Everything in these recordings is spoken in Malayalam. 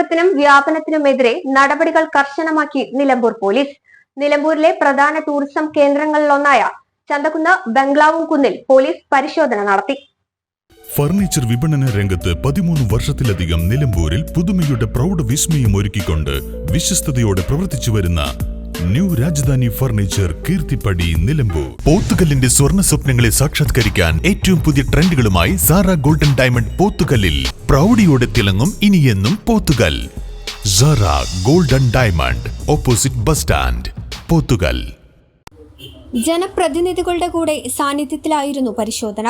പ്രചരണത്തിനും വ്യാപനത്തിനുമെതിരെ നടപടികൾ കർശനമാക്കി നിലമ്പൂർ പോലീസ്. നിലമ്പൂരിലെ പ്രധാന ടൂറിസം കേന്ദ്രങ്ങളിലൊന്നായ ചന്തക്കുന്ന് ബംഗ്ലാവും കുന്നിൽ പോലീസ് പരിശോധന നടത്തി. ഫർണിച്ചർ വിപണന രംഗത്ത് 13 വർഷത്തിലധികം നിലമ്പൂരിൽ പുതുമയുടെ പ്രൗഢ വിസ്മയം ഒരുക്കിക്കൊണ്ട് വിശ്വസ്തയോടെ പ്രവർത്തിച്ചു വരുന്ന ന്യൂ രാജധാനി ഫർണിച്ചർ, കീർത്തിപ്പടി, നിലമ്പൂർ. പോത്തുകല്ലിന്റെ സ്വർണ്ണ സ്വപ്നങ്ങളെ സാക്ഷാത്കരിക്കാൻ ഏറ്റവും പുതിയ ട്രെൻഡുകളുമായി സാറ ഗോൾഡൻ ഡയമണ്ട് പോത്തുകല്ലിൽ പ്രൗഢിയോടെ തിളങ്ങും ഇനിയെന്നും Pothukal. Sara golden diamond, opposite bus stand, Pothukal. ജനപ്രതിനിധികളുടെ കൂടെ സാന്നിധ്യത്തിലായിരുന്നു പരിശോധന.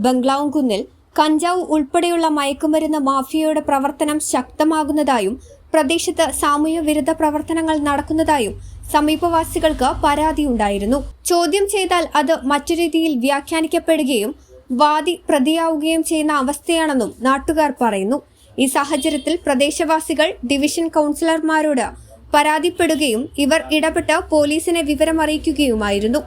ബംഗ്ലാവും കുന്നിൽ കഞ്ചാവ് ഉൾപ്പെടെയുള്ള മയക്കുമരുന്ന് മാഫിയയുടെ പ്രവർത്തനം ശക്തമാകുന്നതായും പ്രദേശത്ത് സാമൂഹ്യ വിരുദ്ധ പ്രവർത്തനങ്ങൾ നടക്കുന്നതായും സമീപവാസികൾക്ക് പരാതിയുണ്ടായിരുന്നു. ചോദ്യം ചെയ്താൽ അത് മറ്റു രീതിയിൽ വ്യാഖ്യാനിക്കപ്പെടുകയും വാദി പ്രതിയാവുകയും ചെയ്യുന്ന അവസ്ഥയാണെന്നും നാട്ടുകാർ പറയുന്നു. ഈ സാഹചര്യത്തിൽ പ്രദേശവാസികൾ ഡിവിഷൻ കൗൺസിലർമാരോട് പരാതിപ്പെടുകയും ഇവർ ഇടപെട്ട് പോലീസിനെ വിവരമറിയിക്കുകയുമായിരുന്നു.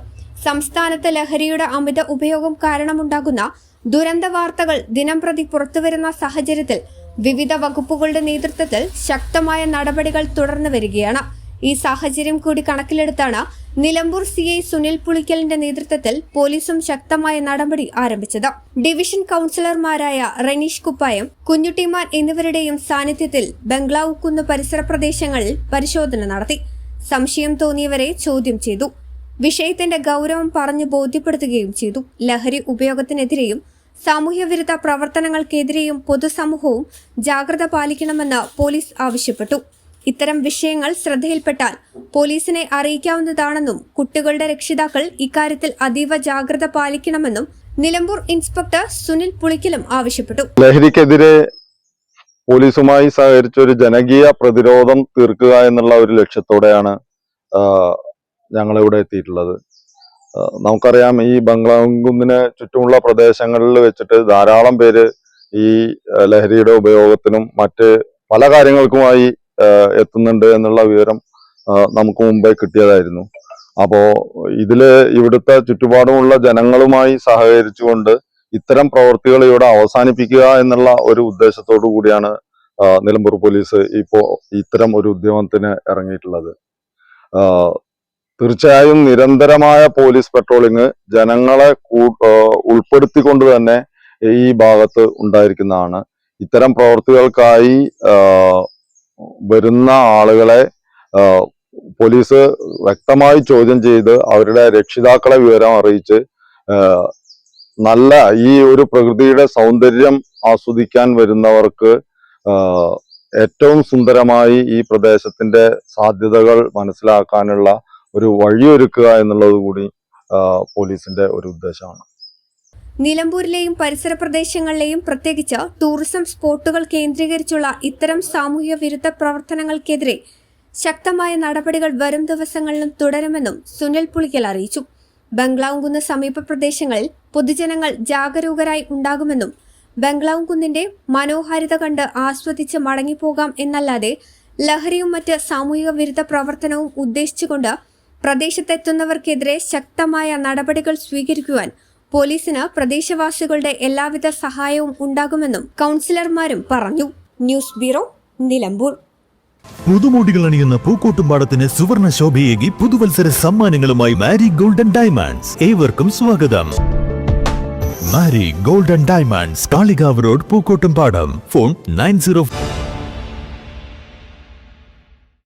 സംസ്ഥാനത്ത് ലഹരിയുടെ അമിത ഉപയോഗം കാരണമുണ്ടാകുന്ന ദുരന്ത വാർത്തകൾ ദിനംപ്രതി പുറത്തുവരുന്ന സാഹചര്യത്തിൽ വിവിധ വകുപ്പുകളുടെ നേതൃത്വത്തിൽ ശക്തമായ നടപടികൾ തുടർന്നു വരികയാണ്. ഈ സാഹചര്യം കൂടി കണക്കിലെടുത്താണ് നിലമ്പൂർ CI സുനിൽ പുളിക്കലിന്റെ നേതൃത്വത്തിൽ പോലീസും ശക്തമായ നടപടി ആരംഭിച്ചത്. ഡിവിഷൻ കൗൺസിലർമാരായ റനീഷ് കുപ്പായം, കുഞ്ഞുട്ടിമാൻ എന്നിവരുടെയും സാന്നിധ്യത്തിൽ ബംഗ്ലാവ് കുന്ന് പരിസര പ്രദേശങ്ങളിൽ പരിശോധന നടത്തി. സംശയം തോന്നിയവരെ ചോദ്യം ചെയ്തു. വിഷയത്തിന്റെ ഗൗരവം പറഞ്ഞു ബോധ്യപ്പെടുത്തുകയും ചെയ്തു. ലഹരി ഉപയോഗത്തിനെതിരെയും സാമൂഹ്യവിരുദ്ധ പ്രവർത്തനങ്ങൾക്കെതിരെയും പൊതുസമൂഹവും ജാഗ്രത പാലിക്കണമെന്ന് പോലീസ് ആവശ്യപ്പെട്ടു. ഇത്തരം വിഷയങ്ങൾ ശ്രദ്ധയിൽപ്പെട്ടാൽ പോലീസിനെ അറിയിക്കാവുന്നതാണെന്നും കുട്ടികളുടെ രക്ഷിതാക്കൾ ഇക്കാര്യത്തിൽ അതീവ ജാഗ്രത പാലിക്കണമെന്നും നിലമ്പൂർ ഇൻസ്പെക്ടർ സുനിൽ പുളിക്കലും ആവശ്യപ്പെട്ടു. ലഹരിക്കെതിരെ പോലീസുമായി സഹകരിച്ച ഒരു ജനകീയ പ്രതിരോധം തീർക്കുക എന്നുള്ള ഒരു ലക്ഷ്യത്തോടെയാണ് ഞങ്ങളിവിടെ എത്തിയിട്ടുള്ളത്. നമുക്കറിയാം, ഈ ബംഗ്ലാവുംകുന്നിന് ചുറ്റുമുള്ള പ്രദേശങ്ങളിൽ വെച്ചിട്ട് ധാരാളം പേര് ഈ ലഹരിയുടെ ഉപയോഗത്തിനും മറ്റ് പല കാര്യങ്ങൾക്കുമായി എത്തുന്നുണ്ട് എന്നുള്ള വിവരം നമുക്ക് മുമ്പേ കിട്ടിയതായിരുന്നു. അപ്പോ ഇവിടുത്തെ ചുറ്റുപാടുമുള്ള ജനങ്ങളുമായി സഹകരിച്ചുകൊണ്ട് ഇത്തരം പ്രവൃത്തികൾ ഇവിടെ അവസാനിപ്പിക്കുക എന്നുള്ള ഒരു ഉദ്ദേശത്തോടു കൂടിയാണ് നിലമ്പൂർ പോലീസ് ഇപ്പോ ഇത്തരം ഒരു ഉദ്യമത്തിന് ഇറങ്ങിയിട്ടുള്ളത്. തീർച്ചയായും നിരന്തരമായ പോലീസ് പെട്രോളിങ് ജനങ്ങളെ ഉൾപ്പെടുത്തിക്കൊണ്ട് തന്നെ ഈ ഭാഗത്ത് ഉണ്ടായിരിക്കുന്നതാണ്. ഇത്തരം പ്രവൃത്തികൾക്കായി വരുന്ന ആളുകളെ പോലീസ് വ്യക്തമായി ചോദ്യം ചെയ്ത് അവരുടെ രക്ഷിതാക്കളെ വിവരം അറിയിച്ച് നല്ല ഈ ഒരു പ്രകൃതിയുടെ സൗന്ദര്യം ആസ്വദിക്കാൻ വരുന്നവർക്ക് ഏറ്റവും സുന്ദരമായി ഈ പ്രദേശത്തിന്റെ സാധ്യതകൾ മനസ്സിലാക്കാനുള്ള ഒരു വഴിയൊരുക്കുക എന്നുള്ളത് കൂടി പോലീസിന്റെ ഒരു ഉദ്ദേശമാണ്. നിലമ്പൂരിലെയും പരിസര പ്രദേശങ്ങളിലെയും പ്രത്യേകിച്ച് ടൂറിസം സ്പോട്ടുകൾ കേന്ദ്രീകരിച്ചുള്ള ഇത്തരം സാമൂഹ്യ വിരുദ്ധ പ്രവർത്തനങ്ങൾക്കെതിരെ ശക്തമായ നടപടികൾ വരും ദിവസങ്ങളിലും തുടരുമെന്നും സുനിൽ പുളിക്കൽ അറിയിച്ചു. ബംഗ്ലാവുംകുന്ന് സമീപ പ്രദേശങ്ങളിൽ പൊതുജനങ്ങൾ ജാഗരൂകരായി ഉണ്ടാകുമെന്നും ബംഗ്ലാവുംകുന്നിന്റെ മനോഹാരിത കണ്ട് ആസ്വദിച്ച് മടങ്ങിപ്പോകാം എന്നല്ലാതെ ലഹരിയും മറ്റ് സാമൂഹിക വിരുദ്ധ പ്രവർത്തനവും ഉദ്ദേശിച്ചുകൊണ്ട് പ്രദേശത്തെത്തുന്നവർക്കെതിരെ ശക്തമായ നടപടികൾ സ്വീകരിക്കുവാൻ പോലീസിന് പ്രദേശവാസികളുടെ എല്ലാവിധ സഹായവും ഉണ്ടാകുമെന്നും കൗൺസിലർമാരും പറഞ്ഞു. News bureau, Nilambur. പുതുമോടികൾ അണിയുന്ന പൂക്കോട്ടുംപാടത്തിന് സുവർണ ശോഭയേകി പുതുവത്സര സമ്മാനങ്ങളുമായി മാരി ഗോൾഡൻ ഡയമണ്ട്സ്. ഏവർക്കും സ്വാഗതം. Mari golden diamonds, Kalikavu road, Pookkottumpadam. Phone 90